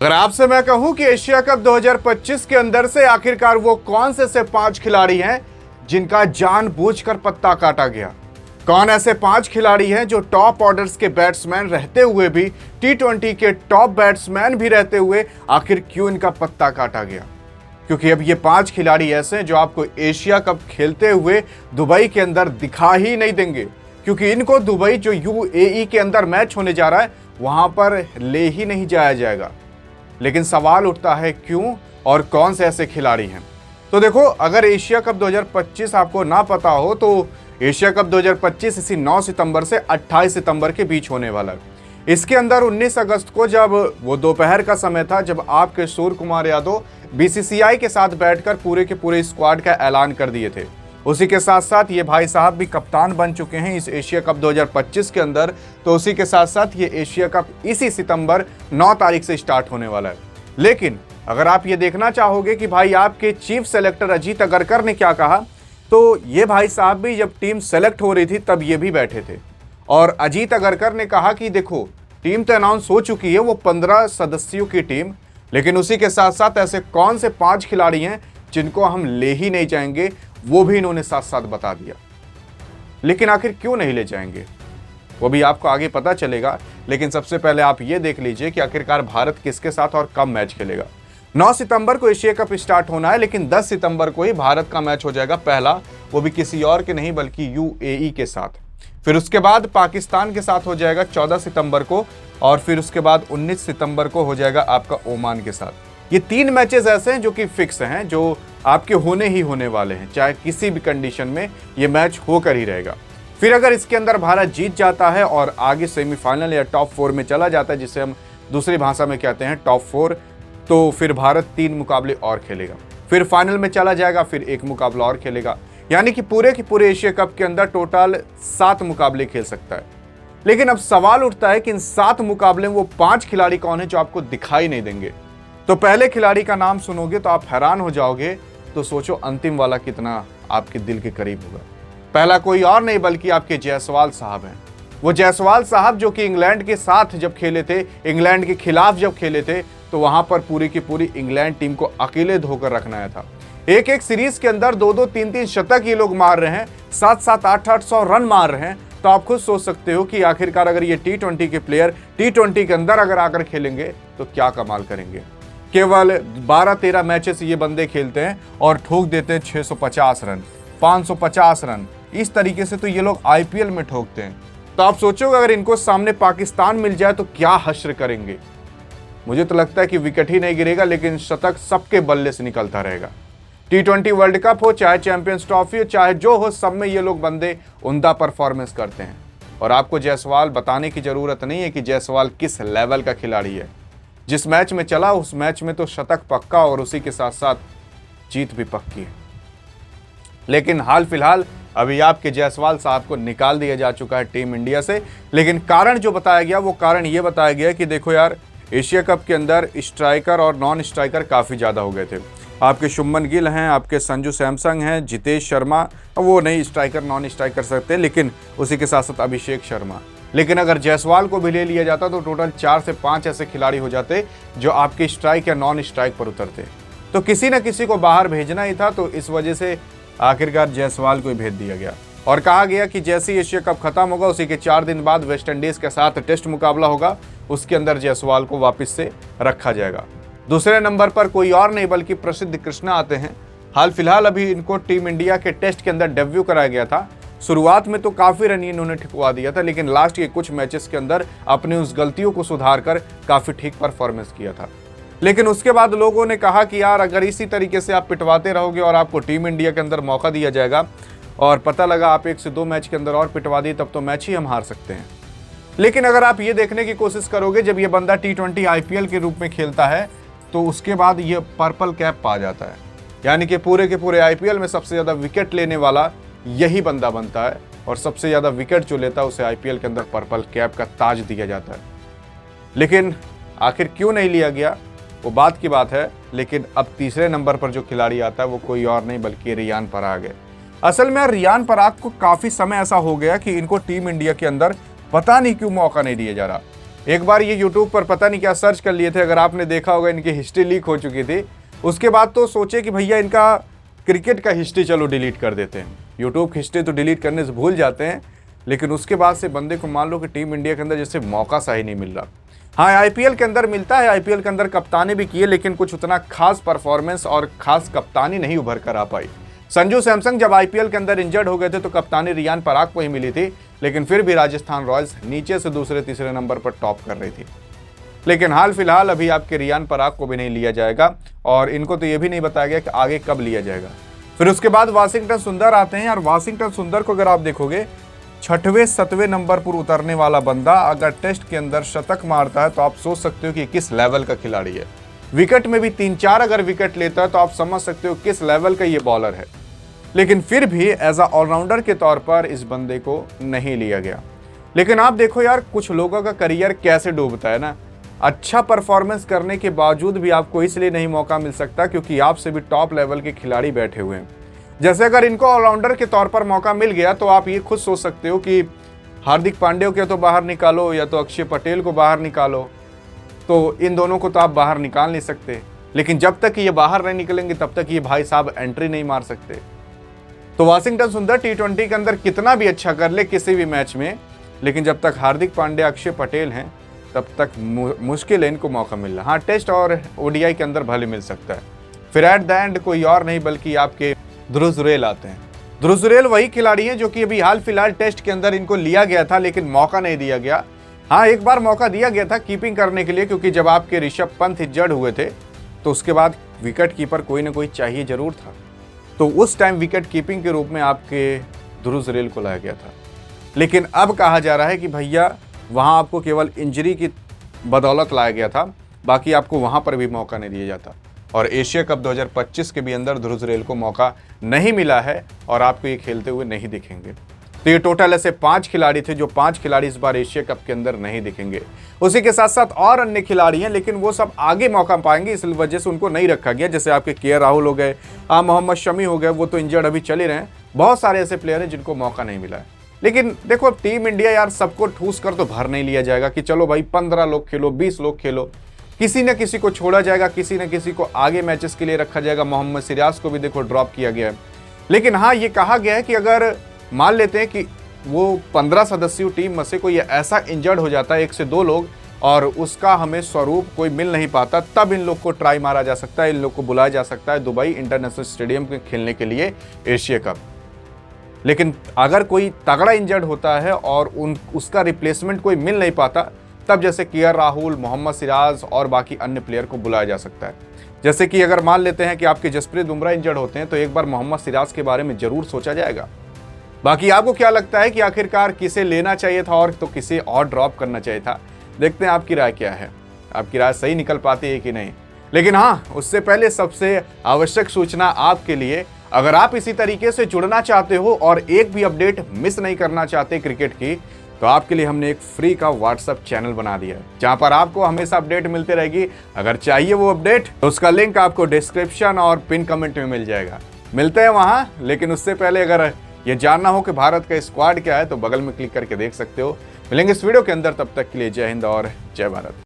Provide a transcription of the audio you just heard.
अगर आपसे मैं कहूं कि एशिया कप 2025 के अंदर से आखिरकार वो कौन से 5 खिलाड़ी हैं जिनका जानबूझकर पत्ता काटा गया, कौन ऐसे 5 खिलाड़ी हैं जो टॉप ऑर्डर्स के बैट्समैन रहते हुए भी, टी20 के टॉप बैट्समैन भी रहते हुए आखिर क्यों इनका पत्ता काटा गया? क्योंकि अब ये 5 खिलाड़ी ऐसे हैं जो आपको एशिया कप खेलते हुए दुबई के अंदर दिखा ही नहीं देंगे, क्योंकि इनको दुबई जो यूएई के अंदर मैच होने जा रहा है वहां पर ले ही नहीं जाया जाएगा। लेकिन सवाल उठता है क्यों और कौन से ऐसे खिलाड़ी हैं? तो देखो, अगर एशिया कप 2025 आपको ना पता हो तो एशिया कप 2025 इसी 9 सितंबर से 28 सितंबर के बीच होने वाला है। इसके अंदर 19 अगस्त को, जब वो दोपहर का समय था, जब आपके सूर्य कुमार यादव बीसीसीआई के साथ बैठकर पूरे के पूरे स्क्वाड का ऐलान कर दिए थे। उसी के साथ साथ ये भाई साहब भी कप्तान बन चुके हैं इस एशिया कप 2025 के अंदर। तो उसी के साथ साथ ये एशिया कप इसी सितंबर 9 तारीख से स्टार्ट होने वाला है। लेकिन अगर आप ये देखना चाहोगे कि भाई आपके चीफ सेलेक्टर अजीत अगरकर ने क्या कहा, तो ये भाई साहब भी जब टीम सेलेक्ट हो रही थी तब ये भी बैठे थे और अजीत अगरकर ने कहा कि देखो, टीम तो अनाउंस हो चुकी है, वो 15 सदस्यों की टीम, लेकिन उसी के साथ साथ ऐसे कौन से 5 खिलाड़ी हैं जिनको हम ले ही नहीं जाएंगे, वो भी इन्होंने साथ साथ बता दिया। लेकिन आखिर क्यों नहीं ले जाएंगे वो भी आपको आगे पता चलेगा। लेकिन सबसे पहले आप ये देख लीजिए कि आखिरकार भारत किसके साथ और कब मैच खेलेगा। 9 सितंबर को एशिया कप स्टार्ट होना है, लेकिन 10 सितंबर को ही भारत का मैच हो जाएगा पहला, वो भी किसी और के नहीं बल्कि यूएई के साथ। फिर उसके बाद पाकिस्तान के साथ हो जाएगा 14 सितंबर को, और फिर उसके बाद 19 सितंबर को हो जाएगा आपका ओमान के साथ। ये 3 मैचेस ऐसे हैं जो कि फिक्स हैं, जो आपके होने ही होने वाले हैं, चाहे किसी भी कंडीशन में ये मैच होकर ही रहेगा। फिर अगर इसके अंदर भारत जीत जाता है और आगे सेमीफाइनल या टॉप 4 में चला जाता है, जिसे हम दूसरी भाषा में कहते हैं टॉप 4, तो फिर भारत 3 मुकाबले और खेलेगा, फिर फाइनल में चला जाएगा, फिर 1 मुकाबला और खेलेगा, यानी कि पूरे के पूरे एशिया कप के अंदर टोटल 7 मुकाबले खेल सकता है। लेकिन अब सवाल उठता है कि इन 7 मुकाबले में वो 5 खिलाड़ी कौन है जो आपको दिखाई नहीं देंगे। तो पहले खिलाड़ी का नाम सुनोगे तो आप हैरान हो जाओगे, तो सोचो अंतिम वाला कितना आपके दिल के करीब होगा। पहला कोई और नहीं बल्कि आपके जायसवाल साहब हैं। वो जायसवाल साहब जो कि इंग्लैंड के साथ जब खेले थे, इंग्लैंड के खिलाफ जब खेले थे, तो वहां पर पूरी की पूरी इंग्लैंड टीम को अकेले धोकर रखना आया था। एक सीरीज के अंदर 2-2, 3-3 शतक ये लोग मार रहे हैं, 7-7, 8-800 रन मार रहे हैं। तो आप खुद सोच सकते हो कि आखिरकार अगर ये टी20 के प्लेयर टी20 के अंदर अगर आकर खेलेंगे तो क्या कमाल करेंगे। केवल 12-13 मैचेस ये बंदे खेलते हैं और ठोक देते हैं 650 रन, 550 रन। इस तरीके से तो ये लोग आईपीएल में ठोकते हैं। तो आप सोचोगे अगर इनको सामने पाकिस्तान मिल जाए तो क्या हश्र करेंगे। मुझे तो लगता है कि विकेट ही नहीं गिरेगा, लेकिन शतक सबके बल्ले से निकलता रहेगा। टी20 वर्ल्ड कप हो, चाहे चैंपियंस ट्रॉफी हो, चाहे जो हो, सब में ये लोग बंदे उम्दा परफॉर्मेंस करते हैं। और आपको जायसवाल बताने की जरूरत नहीं है कि जायसवाल किस लेवल का खिलाड़ी है। जिस मैच में चला उस मैच में तो शतक पक्का और उसी के साथ साथ जीत भी पक्की है। लेकिन हाल फिलहाल अभी आपके जायसवाल साहब को निकाल दिया जा चुका है टीम इंडिया से। लेकिन कारण जो बताया गया वो कारण ये बताया गया कि देखो यार, एशिया कप के अंदर स्ट्राइकर और नॉन स्ट्राइकर काफ़ी ज़्यादा हो गए थे। आपके शुभमन गिल हैं, आपके संजू सैमसंग हैं, जितेश शर्मा, वो नहीं स्ट्राइकर नॉन स्ट्राइक कर सकते, लेकिन उसी के साथ साथ अभिषेक शर्मा। लेकिन अगर जायसवाल को भी ले लिया जाता तो टोटल 4 से 5 ऐसे खिलाड़ी हो जाते जो आपके स्ट्राइक या नॉन स्ट्राइक पर उतरते। तो किसी न किसी को बाहर भेजना ही था, तो इस वजह से आखिरकार जायसवाल को ही भेज दिया गया और कहा गया कि जैसे ही एशिया कप खत्म होगा उसी के 4 दिन बाद वेस्ट इंडीज के साथ टेस्ट मुकाबला होगा, उसके अंदर जायसवाल को वापस से रखा जाएगा। दूसरे नंबर पर कोई और नहीं बल्कि प्रसिद्ध कृष्णा आते हैं। हाल फिलहाल अभी इनको टीम इंडिया के टेस्ट के अंदर डेब्यू कराया गया था। शुरुआत में तो काफ़ी रन इन्होंने ठुकवा दिया था, लेकिन लास्ट के कुछ मैचेस के अंदर अपने उस गलतियों को सुधार कर काफ़ी ठीक परफॉर्मेंस किया था। लेकिन उसके बाद लोगों ने कहा कि यार अगर इसी तरीके से आप पिटवाते रहोगे और आपको टीम इंडिया के अंदर मौका दिया जाएगा और पता लगा आप 1 से 2 मैच के अंदर और पिटवा दिए, तब तो मैच ही हम हार सकते हैं। लेकिन अगर आप ये देखने की कोशिश करोगे, जब ये बंदा टी20 आईपीएल के रूप में खेलता है तो उसके बाद ये पर्पल कैप पा जाता है, यानी कि पूरे के पूरे आईपीएल में सबसे ज़्यादा विकेट लेने वाला यही बंदा बनता है और सबसे ज़्यादा विकेट जो लेता है उसे आईपीएल के अंदर पर्पल कैप का ताज दिया जाता है। लेकिन आखिर क्यों नहीं लिया गया वो बात की बात है। लेकिन अब तीसरे नंबर पर जो खिलाड़ी आता है वो कोई और नहीं बल्कि रियान पराग है। असल में रियान पराग को काफ़ी समय ऐसा हो गया कि इनको टीम इंडिया के अंदर पता नहीं क्यों मौका नहीं दिया जा रहा। एक बार ये यूट्यूब पर पता नहीं क्या सर्च कर लिए थे, अगर आपने देखा होगा इनकी हिस्ट्री लीक हो चुकी थी। उसके बाद तो सोचे कि भैया इनका क्रिकेट का हिस्ट्री चलो डिलीट कर देते हैं। यूट्यूब हिस्ट्री तो डिलीट करने से भूल जाते हैं, लेकिन उसके बाद से बंदे को मान लो कि टीम इंडिया के अंदर जैसे मौका सा ही नहीं मिल रहा। हाँ, आईपीएल के अंदर मिलता है, आईपीएल के अंदर कप्तानी भी की है, लेकिन कुछ उतना खास परफॉर्मेंस और खास कप्तानी नहीं उभर कर आ पाई। संजू सैमसंग जब आईपीएल के अंदर इंजर्ड हो गए थे तो कप्तानी रियान पराग को ही मिली थी, लेकिन फिर भी राजस्थान रॉयल्स नीचे से दूसरे तीसरे नंबर पर टॉप कर रही थी। लेकिन हाल फिलहाल अभी आपके रियान पराग को भी नहीं लिया जाएगा और इनको तो ये भी नहीं बताया गया कि आगे कब लिया जाएगा। फिर उसके बाद वाशिंगटन सुंदर आते हैं, और वाशिंगटन सुंदर को अगर आप देखोगे 6वें 7वें नंबर पर उतरने वाला बंदा अगर टेस्ट के अंदर शतक मारता है तो आप सोच सकते हो कि किस लेवल का खिलाड़ी है। विकेट में भी 3-4 अगर विकेट लेता है तो आप समझ सकते हो किस लेवल का ये बॉलर है। लेकिन फिर भी एज अ ऑलराउंडर के तौर पर इस बंदे को नहीं लिया गया। लेकिन आप देखो यार, कुछ लोगों का करियर कैसे डूबता है ना। अच्छा परफॉर्मेंस करने के बावजूद भी आपको इसलिए नहीं मौका मिल सकता क्योंकि आपसे भी टॉप लेवल के खिलाड़ी बैठे हुए हैं। जैसे अगर इनको ऑलराउंडर के तौर पर मौका मिल गया तो आप ये खुद सोच सकते हो कि हार्दिक पांड्या को तो बाहर निकालो या तो अक्षय पटेल को बाहर निकालो, तो इन दोनों को तो आप बाहर निकाल नहीं सकते। लेकिन जब तक ये बाहर नहीं निकलेंगे तब तक ये भाई साहब एंट्री नहीं मार सकते। तो वाशिंगटन सुंदर टी20 के अंदर कितना भी अच्छा कर ले किसी भी मैच में, लेकिन जब तक हार्दिक पांड्या अक्षय पटेल हैं तब तक मुश्किल है इनको मौका मिलना। हाँ, टेस्ट और ओडीआई के अंदर भले मिल सकता है। फिर एट द एंड कोई और नहीं बल्कि आपके ध्रुव जुरैल आते हैं। ध्रुव जुरैल वही खिलाड़ी हैं जो कि अभी हाल फिलहाल टेस्ट के अंदर इनको लिया गया था लेकिन मौका नहीं दिया गया। हाँ, एक बार मौका दिया गया था कीपिंग करने के लिए, क्योंकि जब आपके ऋषभ पंत इंजर्ड हुए थे तो उसके बाद विकेट कीपर कोई ना कोई चाहिए जरूर था, तो उस टाइम विकेट कीपिंग के रूप में आपके ध्रुव जुरैल को लाया गया था। लेकिन अब कहा जा रहा है कि भैया वहाँ आपको केवल इंजरी की बदौलत लाया गया था, बाकी आपको वहाँ पर भी मौका नहीं दिया जाता। और एशिया कप 2025 के भी अंदर ध्रुव जुरैल को मौका नहीं मिला है और आपको ये खेलते हुए नहीं दिखेंगे। तो ये टोटल ऐसे 5 खिलाड़ी थे जो 5 खिलाड़ी इस बार एशिया कप के अंदर नहीं दिखेंगे। उसी के साथ साथ और अन्य खिलाड़ी हैं, लेकिन वो सब आगे मौका पाएंगे, इस वजह से उनको नहीं रखा गया। जैसे आपके के राहुल हो गए, मोहम्मद शमी हो गए, वो तो इंजर्ड अभी चले रहे हैं। बहुत सारे ऐसे प्लेयर हैं जिनको मौका नहीं मिला है। लेकिन देखो, अब टीम इंडिया यार सबको ठूस कर तो भर नहीं लिया जाएगा कि चलो भाई 15 लोग खेलो, 20 लोग खेलो। किसी न किसी को छोड़ा जाएगा, किसी न किसी को आगे मैचेस के लिए रखा जाएगा। मोहम्मद सिराज को भी देखो ड्रॉप किया गया है। लेकिन हाँ, ये कहा गया है कि अगर मान लेते हैं कि वो 15 सदस्यीय टीम में से कोई ऐसा इंजर्ड हो जाता है 1 से 2 लोग और उसका हमें स्वरूप कोई मिल नहीं पाता, तब इन लोग को ट्राई मारा जा सकता है, इन लोग को बुलाया जा सकता है दुबई इंटरनेशनल स्टेडियम में खेलने के लिए एशिया कप। लेकिन अगर कोई तगड़ा इंजर्ड होता है और उसका रिप्लेसमेंट कोई मिल नहीं पाता, तब जैसे के राहुल, मोहम्मद सिराज और बाकी अन्य प्लेयर को बुलाया जा सकता है। जैसे कि अगर मान लेते हैं कि आपके जसप्रीत बुमराह इंजर्ड होते हैं तो एक बार मोहम्मद सिराज के बारे में जरूर सोचा जाएगा। बाकी आपको क्या लगता है कि आखिरकार किसे लेना चाहिए था और तो किसे और ड्रॉप करना चाहिए था? देखते हैं आपकी राय क्या है, आपकी राय सही निकल पाती है कि नहीं। लेकिन हाँ, उससे पहले सबसे आवश्यक सूचना आपके लिए, अगर आप इसी तरीके से जुड़ना चाहते हो और एक भी अपडेट मिस नहीं करना चाहते क्रिकेट की, तो आपके लिए हमने एक फ्री का व्हाट्सएप चैनल बना दिया है जहां पर आपको हमेशा अपडेट मिलती रहेगी। अगर चाहिए वो अपडेट तो उसका लिंक आपको डिस्क्रिप्शन और पिन कमेंट में मिल जाएगा। मिलते हैं वहां। लेकिन उससे पहले अगर ये जानना हो कि भारत का स्क्वाड क्या है तो बगल में क्लिक करके देख सकते हो। मिलेंगे इस वीडियो के अंदर, तब तक के लिए जय हिंद और जय भारत।